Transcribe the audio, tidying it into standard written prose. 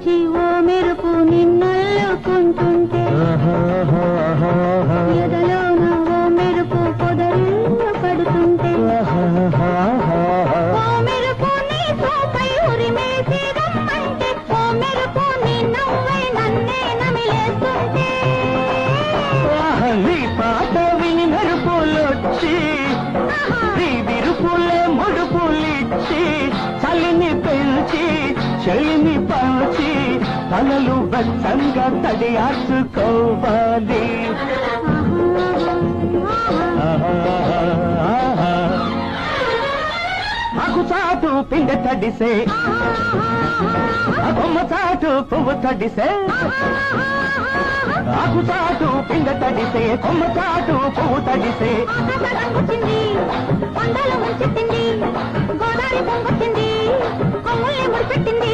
వచ్చి ఓ మెరుపు నిన్నల్లుకుంటుంటే ఎదలోన ఓ మెరుపు పొదరిల్లు పడుతుంటే ఓ మెరుపు నీ చూపై ఉరిమేసి రమ్మంటే ఓ మెరుపు నీ నవ్వై నన్నే నమిలేస్తుంటే నీ పాట విని మెరుపులొచ్చి నీ విరుపులే ముడుపులిచ్చి చలిని పెంచి చెలిని పంచి తలలు బెచ్చంగా తడియార్చుకోవాలి ఆకు చాటు పిండి తడిసే బొమ్మ చాటు పువ్వు తడిసే ఆకు చాటు పిండి తడిసే కొమ్మ చాటు పువ్వు తడిసే కొండలు ముంచెత్తింది గోదావరి పొంగొచ్చింది కొమ్ముల్ని ముడిపెట్టింది